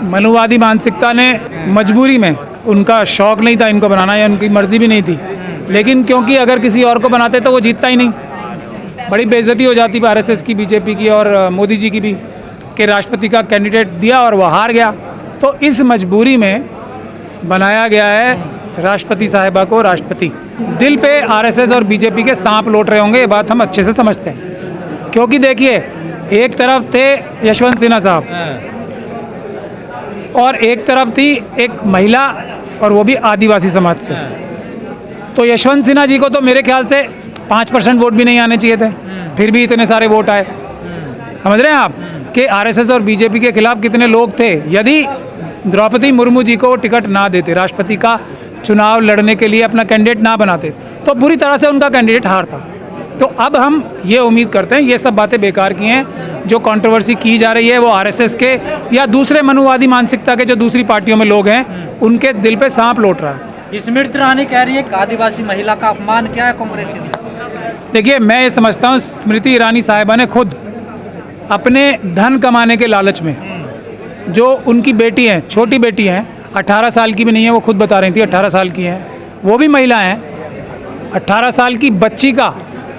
मनुवादी मानसिकता ने मजबूरी में, उनका शौक नहीं था इनको बनाना या उनकी मर्जी भी नहीं थी, लेकिन क्योंकि अगर किसी और को बनाते तो वो जीतता ही नहीं, बड़ी बेइज्जती हो जाती आरएसएस की, बीजेपी की और मोदी जी की भी, कि राष्ट्रपति का कैंडिडेट दिया और वो हार गया। तो इस मजबूरी में बनाया गया है राष्ट्रपति साहिबा को राष्ट्रपति। दिल पे आरएसएस और बीजेपी के सांप लौट रहे होंगे, ये बात हम अच्छे से समझते हैं, क्योंकि देखिए एक तरफ थे यशवंत सिन्हा साहब और एक तरफ थी एक महिला, और वो भी आदिवासी समाज से। तो यशवंत सिन्हा जी को तो मेरे ख्याल से 5% वोट भी नहीं आने चाहिए थे, फिर भी इतने सारे वोट आए। समझ रहे हैं आप कि आरएसएस और बीजेपी के खिलाफ कितने लोग थे। यदि द्रौपदी मुर्मू जी को टिकट ना देते, राष्ट्रपति का चुनाव लड़ने के लिए अपना कैंडिडेट ना बनाते, तो बुरी तरह से उनका कैंडिडेट हारता। तो अब हम ये उम्मीद करते हैं ये सब बातें बेकार की हैं, जो कंट्रोवर्सी की जा रही है वो आरएसएस के या दूसरे मनुवादी मानसिकता के जो दूसरी पार्टियों में लोग हैं उनके दिल पे सांप लौट रहा है। स्मृति ईरानी कह रही है कि आदिवासी महिला का अपमान क्या है कांग्रेस ने। देखिए मैं ये समझता हूँ स्मृति ईरानी साहिबा ने खुद अपने धन कमाने के लालच में, जो उनकी बेटी हैं, छोटी बेटी हैं, 18 साल की भी नहीं है, वो खुद बता रही थी 18 साल की हैं, वो भी महिला हैं, 18 साल की बच्ची का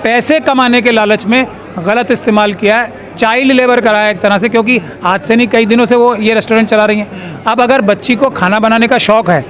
पैसे कमाने के लालच में गलत इस्तेमाल किया है, चाइल्ड लेबर कराया एक तरह से, क्योंकि आज से नहीं कई दिनों से वो ये रेस्टोरेंट चला रही हैं। अब अगर बच्ची को खाना बनाने का शौक़ है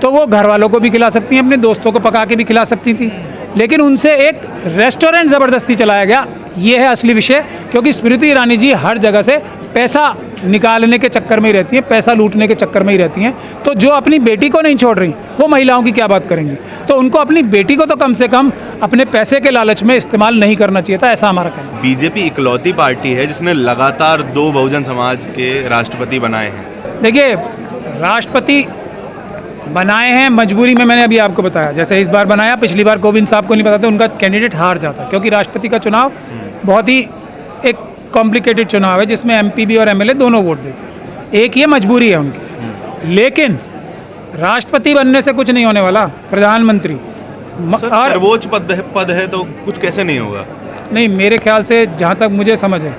तो वो घर वालों को भी खिला सकती हैं, अपने दोस्तों को पका के भी खिला सकती थी, लेकिन उनसे एक रेस्टोरेंट ज़बरदस्ती चलाया गया। ये है असली विषय, क्योंकि स्मृति ईरानी जी हर जगह से पैसा निकालने के चक्कर में ही रहती हैं, पैसा लूटने के चक्कर में ही रहती हैं। तो जो अपनी बेटी को नहीं छोड़ रही वो महिलाओं की क्या बात करेंगी। तो उनको अपनी बेटी को तो कम से कम अपने पैसे के लालच में इस्तेमाल नहीं करना चाहिए था, ऐसा हमारा कहना है। बीजेपी इकलौती पार्टी है जिसने लगातार 2 बहुजन समाज के राष्ट्रपति बनाए हैं। देखिए राष्ट्रपति बनाए हैं मजबूरी में, मैंने अभी आपको बताया, जैसे इस बार बनाया, पिछली बार कोविंद साहब को नहीं पता था, उनका कैंडिडेट हार जाता, क्योंकि राष्ट्रपति का चुनाव बहुत ही एक कॉम्प्लिकेटेड चुनाव है जिसमें एमपी और एमएलए दोनों वोट देते। एक ये मजबूरी है उनकी, लेकिन राष्ट्रपति बनने से कुछ नहीं होने वाला, प्रधानमंत्री सर्वोच्च पद है तो कुछ कैसे नहीं होगा। नहीं, मेरे ख्याल से जहाँ तक मुझे समझ है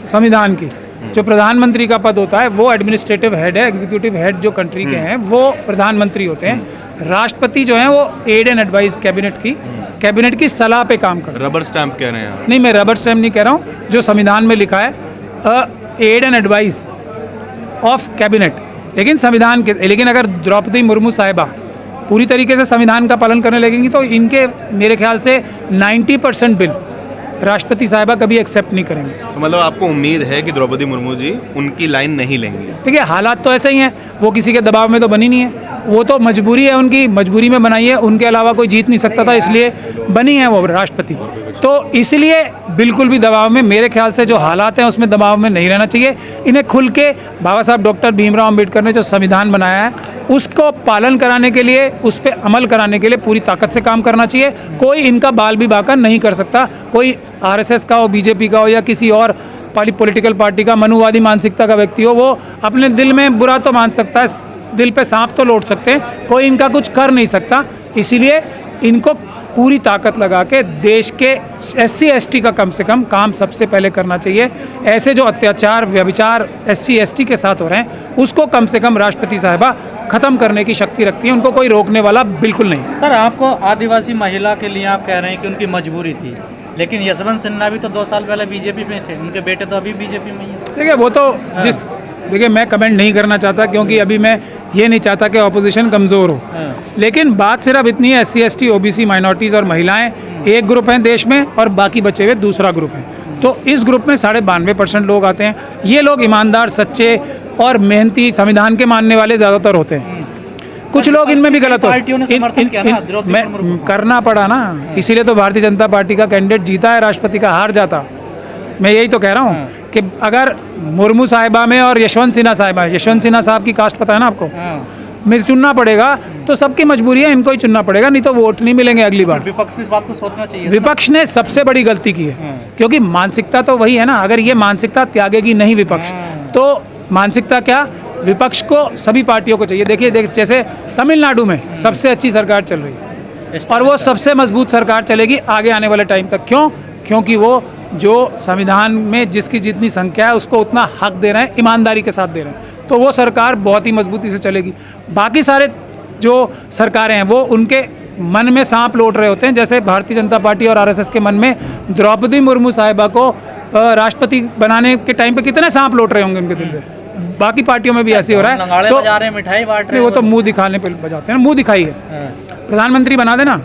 संविधान की, जो प्रधानमंत्री का पद होता है वो एडमिनिस्ट्रेटिव हेड है, एग्जीक्यूटिव हेड जो कंट्री के हैं वो प्रधानमंत्री होते हैं। राष्ट्रपति जो हैं वो एड एंड एडवाइस कैबिनेट की सलाह पे काम करते हैं। रबर स्टैंप कह रहे हैं। नहीं, मैं रबर स्टैंप नहीं कह रहा हूँ, जो संविधान में लिखा है aid and advice of cabinet, लेकिन संविधान के, लेकिन अगर द्रौपदी मुर्मू साहिबा पूरी तरीके से संविधान का पालन करने लगेंगी तो इनके मेरे ख्याल से 90% बिल राष्ट्रपति साहिबा कभी एक्सेप्ट नहीं करेंगे। तो मतलब आपको उम्मीद है कि द्रौपदी मुर्मू जी उनकी लाइन नहीं लेंगी। देखिए हालात तो ऐसे ही हैं, वो किसी के दबाव में तो बनी नहीं है, वो तो मजबूरी है उनकी, मजबूरी में बनाई है, उनके अलावा कोई जीत नहीं सकता था इसलिए बनी है वो राष्ट्रपति। तो इसलिए बिल्कुल भी दबाव में, मेरे ख्याल से जो हालात हैं उसमें दबाव में नहीं रहना चाहिए। इन्हें खुल के बाबा साहब डॉक्टर भीमराव अम्बेडकर ने जो संविधान बनाया है उसको पालन कराने के लिए, उस पर अमल कराने के लिए पूरी ताकत से काम करना चाहिए। कोई इनका बाल भी बाका नहीं कर सकता, कोई आरएसएस का हो, बीजेपी का हो या किसी और पॉलिटिकल पार्टी का मनुवादी मानसिकता का व्यक्ति हो, वो अपने दिल में बुरा तो मान सकता है, दिल पे सांप तो लौट सकते हैं, कोई इनका कुछ कर नहीं सकता। इसीलिए इनको पूरी ताकत लगा के देश के SC ST का कम से कम काम सबसे पहले करना चाहिए। ऐसे जो अत्याचार व्यभिचार SC ST के साथ हो रहे हैं उसको कम से कम राष्ट्रपति साहिबा ख़त्म करने की शक्ति रखती है, उनको कोई रोकने वाला बिल्कुल नहीं। सर आपको आदिवासी महिला के लिए आप कह रहे हैं कि उनकी मजबूरी थी, लेकिन यशवंत सिन्हा भी तो 2 साल पहले बीजेपी में थे, उनके बेटे तो अभी बीजेपी में ही है। देखिए वो तो देखिए मैं कमेंट नहीं करना चाहता, क्योंकि अभी मैं ये नहीं चाहता कि ऑपोजिशन कमज़ोर हो, लेकिन बात सिर्फ इतनी है, SC ST OBC माइनॉरिटीज़ और महिलाएं एक ग्रुप हैं देश में और बाकी बचे हुए दूसरा ग्रुप है। तो इस ग्रुप में 92.5% लोग आते हैं। ये लोग ईमानदार, सच्चे और मेहनती, संविधान के मानने वाले ज़्यादातर होते हैं। कुछ लोग इनमें भी गलत हो, करना पड़ा ना, इसीलिए तो भारतीय जनता पार्टी का कैंडिडेट जीता है, राष्ट्रपति का हार जाता। मैं यही तो कह रहा हूँ कि अगर मुर्मू साहिबा में और यशवंत सिन्हा साहिबा, यशवंत सिन्हा साहब की कास्ट पता है ना आपको, में चुनना पड़ेगा तो सबकी मजबूरी है, इनको ही चुनना पड़ेगा, नहीं तो वोट नहीं मिलेंगे अगली बार। विपक्ष को इस बात को सोचना चाहिए। विपक्ष ने सबसे बड़ी गलती की है, क्योंकि मानसिकता तो वही है ना, अगर ये मानसिकता त्यागेगी नहीं विपक्ष, तो मानसिकता क्या, विपक्ष को सभी पार्टियों को चाहिए। देखिए जैसे तमिलनाडु में सबसे अच्छी सरकार चल रही है और वो सबसे मजबूत सरकार चलेगी आगे आने वाले टाइम तक। क्यों? क्योंकि वो जो संविधान में जिसकी जितनी संख्या है उसको उतना हक दे रहे हैं, ईमानदारी के साथ दे रहे हैं। तो वो सरकार बहुत ही मजबूती से चलेगी। बाकी सारे जो सरकारें हैं वो उनके मन में सांप लौट रहे होते हैं, जैसे भारतीय जनता पार्टी और आरएसएस के मन में द्रौपदी मुर्मू साहिबा को राष्ट्रपति बनाने के टाइम पे कितने सांप लौट रहे होंगे उनके दिल में। बाकी पार्टियों में भी ऐसे हो रहा है। नगाड़े बजा रहे हैं, मिठाई बांट रहे वो हैं। तो मुंह दिखाने पे बजाते हैं, मुंह दिखाई है। हाँ। प्रधानमंत्री बना देना।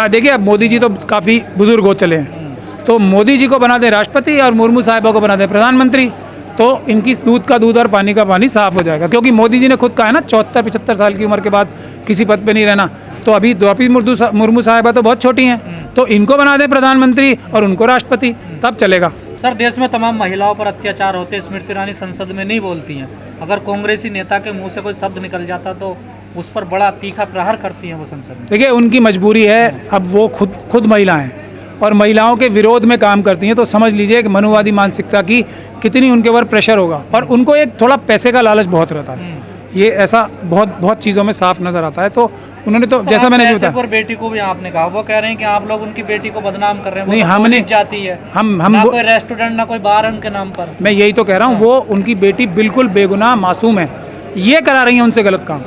देखिए अब मोदी जी तो काफ़ी बुजुर्ग हो चले हैं, तो मोदी जी को बना दें राष्ट्रपति और मुर्मू साहिबा को बना दें प्रधानमंत्री, तो इनकी दूध का दूध और पानी का पानी साफ हो जाएगा। क्योंकि मोदी जी ने खुद कहा है ना 74-75 साल की उम्र के बाद किसी पद पे नहीं रहना। तो अभी द्रौपदी मुर्मू साहिबा तो बहुत छोटी हैं, तो इनको बना दें प्रधानमंत्री और उनको राष्ट्रपति, तब चलेगा। सर, देश में तमाम महिलाओं पर अत्याचार होते हैं, स्मृति ईरानी संसद में नहीं बोलती हैं। अगर कांग्रेसी नेता के मुंह से कोई शब्द निकल जाता तो उस पर बड़ा तीखा प्रहार करती हैं वो संसद में। देखिए उनकी मजबूरी है, अब वो खुद महिला हैं और महिलाओं के विरोध में काम करती हैं, तो समझ लीजिए कि मनुवादी मानसिकता की कितनी उनके ऊपर प्रेशर होगा। और उनको एक थोड़ा पैसे का लालच बहुत रहता है, ये ऐसा बहुत चीज़ों में साफ नज़र आता है। तो उन्होंने तो जैसा मैंने बताया पर बेटी को भी आपने कहा, वो कह रहे हैं कि आप लोग उनकी बेटी को बदनाम कर रहे हैं। नहीं, वो तो हमने जाती है, हम ना कोई रेस्टोरेंट ना कोई बार उनके नाम पर। मैं यही तो कह रहा हूँ, वो उनकी बेटी बिल्कुल बेगुनाह मासूम है, ये करा रही हैं उनसे गलत काम।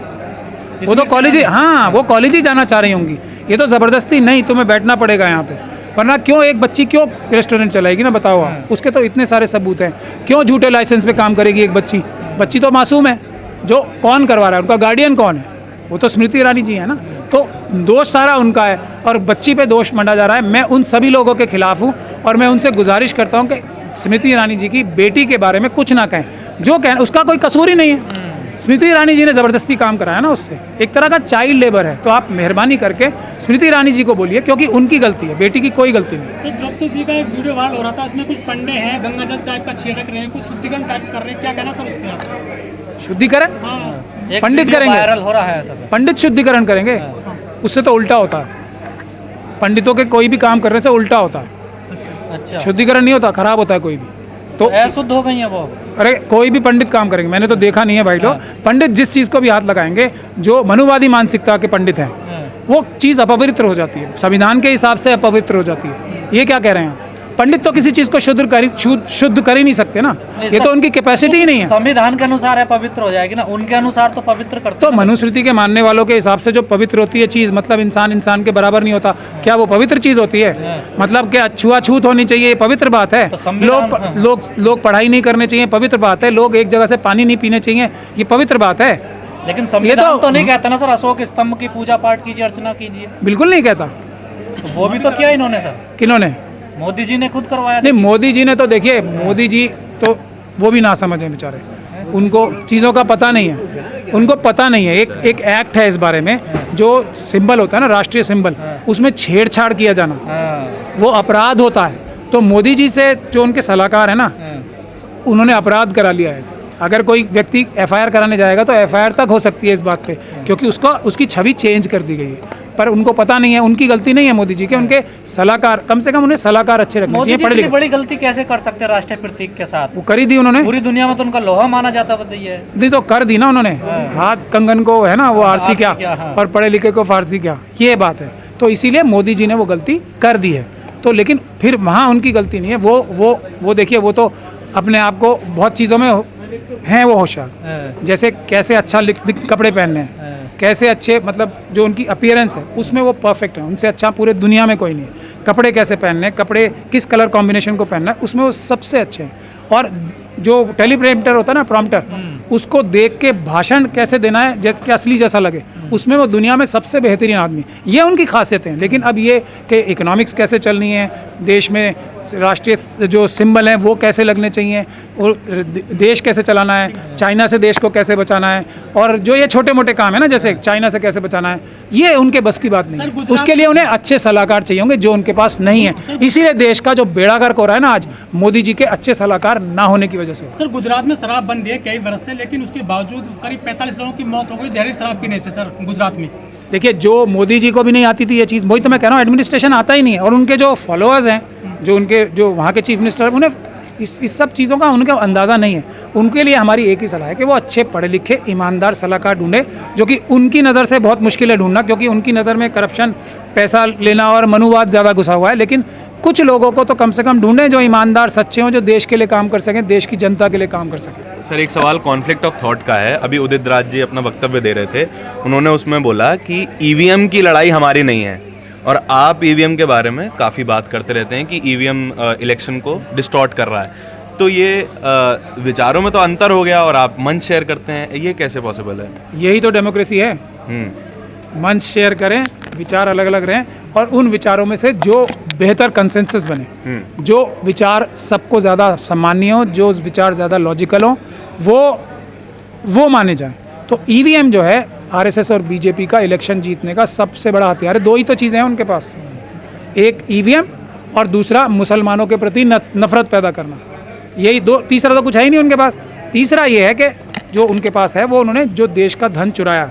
वो तो कॉलेज, हाँ वो कॉलेज ही जाना चाह रही होंगी, ये तो ज़बरदस्ती नहीं तुम्हें बैठना पड़ेगा यहाँ पे, वरना क्यों एक बच्ची क्यों रेस्टोरेंट चलाएगी ना, बताओ आप। उसके तो इतने सारे सबूत हैं, क्यों झूठे लाइसेंस पे काम करेगी एक बच्ची तो मासूम है। जो कौन करवा रहा है, उनका गार्डियन कौन है, वो तो स्मृति ईरानी जी है ना। तो दोष सारा उनका है और बच्ची पे दोष मंडा जा रहा है। मैं उन सभी लोगों के खिलाफ हूँ और मैं उनसे गुजारिश करता हूँ कि स्मृति ईरानी जी की बेटी के बारे में कुछ ना कहें, जो कहें उसका कोई कसूर ही नहीं है। स्मृति ईरानी जी ने ज़बरदस्ती काम कराया ना उससे, एक तरह का चाइल्ड लेबर है। तो आप मेहरबानी करके स्मृति ईरानी जी को बोलिए, क्योंकि उनकी गलती है, बेटी की कोई गलती नहीं। सर, द्रौपदी जी का एक वीडियो वायरल हो रहा था, इसमें कुछ पंडे हैं गंगाजल टाइप का छिड़क रहे हैं, कुछ शुद्धिकरण टाइप कर रहे हैं, क्या कहना सर उस पर? शुद्धिकरण हाँ, पंडित करेंगे, वायरल हो रहा है ऐसा सर। पंडित शुद्धिकरण करेंगे, उससे तो उल्टा होता है। पंडितों के कोई भी काम करने से उल्टा होता है, अच्छा, शुद्धिकरण नहीं होता, खराब होता है कोई भी। तो अशुद्ध हो गई है वो। अरे कोई भी पंडित काम करेंगे, मैंने तो देखा नहीं है भाई लोग। पंडित जिस चीज़ को भी हाथ लगाएंगे, जो मनुवादी मानसिकता के पंडित हैं, वो चीज़ अपवित्र हो जाती है, संविधान के हिसाब से अपवित्र हो जाती है। ये क्या कह रहे हैं? पंडित तो किसी चीज़ को शुद्ध कर ही नहीं सकते ना, ये तो उनकी कैपेसिटी ही नहीं है। संविधान के अनुसार है पवित्र हो जाएगी ना, उनके अनुसार तो पवित्र करते तो मनुस्मृति के मानने वालों के हिसाब से जो पवित्र होती है चीज़, मतलब इंसान के बराबर नहीं होता, क्या वो पवित्र चीज़ होती है? मतलब क्या छुआछूत होनी चाहिए, ये पवित्र बात है? लोग पढ़ाई नहीं करने चाहिए, पवित्र बात है? लोग एक जगह से पानी नहीं पीने चाहिए, ये पवित्र बात है? लेकिन संविधान तो नहीं कहता ना सर, अशोक स्तंभ की पूजा पाठ कीजिए, अर्चना कीजिए। बिल्कुल नहीं कहता। तो वो भी तो किया इन्होंने सर। किन्होंने? मोदी जी ने खुद करवाया। नहीं, मोदी जी ने तो देखिए, मोदी जी तो वो भी ना समझ हैं बेचारे, उनको चीज़ों का पता नहीं है, उनको पता नहीं है। एक एक्ट है इस बारे में, जो सिंबल होता है ना, राष्ट्रीय सिंबल, उसमें छेड़छाड़ किया जाना वो अपराध होता है। तो मोदी जी से जो उनके सलाहकार है ना, उन्होंने अपराध करा लिया है। अगर कोई व्यक्ति एफआईआर कराने जाएगा तो एफआईआर तक हो सकती है इस बात पे, क्योंकि उसकी छवि चेंज कर दी गई है। पर उनको पता नहीं है, उनकी गलती नहीं है मोदी जी के, उनके सलाहकार, कम से कम उन्हें सलाहकार अच्छे रखने चाहिए, पढ़े लिखे। बड़ी गलती कैसे कर सकते हैं राष्ट्रीय प्रतीक के साथ? वो करी दी उन्होंने, पूरी दुनिया में तो उनका लोहा माना जाता, बताइए। नहीं तो कर दी ना उन्होंने, हाथ कंगन को है ना वो आरसी क्या, और पढ़े लिखे को फारसी क्या, ये बात है। तो इसीलिए मोदी जी ने वो गलती कर दी है। तो लेकिन फिर वहाँ उनकी गलती नहीं है, वो देखिए, वो तो अपने आप को बहुत चीज़ों में हैं वो होशियार, जैसे कैसे अच्छा कपड़े पहनने हैं, कैसे अच्छे, मतलब जो उनकी अपीयरेंस है उसमें वो परफेक्ट है, उनसे अच्छा पूरे दुनिया में कोई नहीं है। कपड़े कैसे पहनने हैं, कपड़े किस कलर कॉम्बिनेशन को पहनना है, उसमें वो सबसे अच्छे हैं। और जो टेलीप्रेम्प्टर होता है ना, प्रॉम्प्टर, उसको देख के भाषण कैसे देना है जैसे कि असली जैसा लगे, उसमें वो दुनिया में सबसे बेहतरीन आदमी, ये उनकी खासियतें हैं। लेकिन अब ये कि इकोनॉमिक्स कैसे चलनी है, देश में राष्ट्रीय जो सिंबल हैं वो कैसे लगने चाहिए, और देश कैसे चलाना है, चाइना से देश को कैसे बचाना है, और जो ये छोटे मोटे काम है ना, जैसे चाइना से कैसे बचाना है, ये उनके बस की बात नहीं है। उसके लिए उन्हें अच्छे सलाहकार चाहिए होंगे, जो उनके पास नहीं है। इसीलिए देश का जो बेड़ा गर्क हो रहा है ना आज, मोदी जी के अच्छे सलाहकार ना होने की वजह से। सर, गुजरात में शराब बंद है कई बरस से, लेकिन उसके बावजूद करीब 45 लोगों की मौत हो गई जहरीली शराब पीने से सर गुजरात में। देखिए, जो मोदी जी को भी नहीं आती थी ये चीज़, वही तो मैं कह रहा हूँ, एडमिनिस्ट्रेशन आता ही नहीं है। और उनके जो फॉलोअर्स हैं, जो वहाँ के चीफ मिनिस्टर, उन्हें इस सब चीज़ों का उनका अंदाज़ा नहीं है। उनके लिए हमारी एक ही सलाह है कि वो अच्छे पढ़े लिखे ईमानदार सलाहकार ढूंढे, जो कि उनकी नज़र से बहुत मुश्किल है ढूंढना, क्योंकि उनकी नज़र में करप्शन, पैसा लेना और मनुवाद ज़्यादा घुसा हुआ है। लेकिन कुछ लोगों को तो कम से कम ढूंढें जो ईमानदार सच्चे हों, जो देश के लिए काम कर सकें, देश की जनता के लिए काम कर सकें। सर एक सवाल कॉन्फ्लिक्ट ऑफ थॉट का है। अभी उदित राज जी अपना वक्तव्य दे रहे थे, उन्होंने उसमें बोला कि ईवीएम की लड़ाई हमारी नहीं है, और आप ईवीएम के बारे में काफ़ी बात करते रहते हैं कि ईवीएम इलेक्शन को डिस्टॉर्ट कर रहा है। तो ये विचारों में तो अंतर हो गया और आप मंच शेयर करते हैं, ये कैसे पॉसिबल है? यही तो डेमोक्रेसी है। मंच शेयर करें, विचार अलग अलग रहें, और उन विचारों में से जो बेहतर कंसेंसस बने, जो विचार सबको ज़्यादा सम्मानीय हो, जो विचार ज़्यादा लॉजिकल हो, वो माने जाएं। तो ईवीएम जो है आरएसएस और बीजेपी का इलेक्शन जीतने का सबसे बड़ा हथियार है। दो ही तो चीज़ें हैं उनके पास, एक ईवीएम और दूसरा मुसलमानों के प्रति नफरत पैदा करना। यही दो, तीसरा तो कुछ है ही नहीं उनके पास। तीसरा ये है कि जो उनके पास है वो उन्होंने जो देश का धन चुराया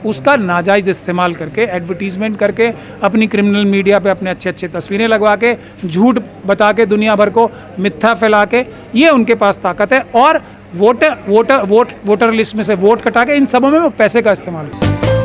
उसका नाजायज़ इस्तेमाल करके, एडवर्टीजमेंट करके, अपनी क्रिमिनल मीडिया पे अपने अच्छे अच्छे तस्वीरें लगवा के, झूठ बता के, दुनिया भर को मिथ्या फैला के, ये उनके पास ताकत है। और वोटर लिस्ट में से वोट कटा के इन सबों में वो पैसे का इस्तेमाल है।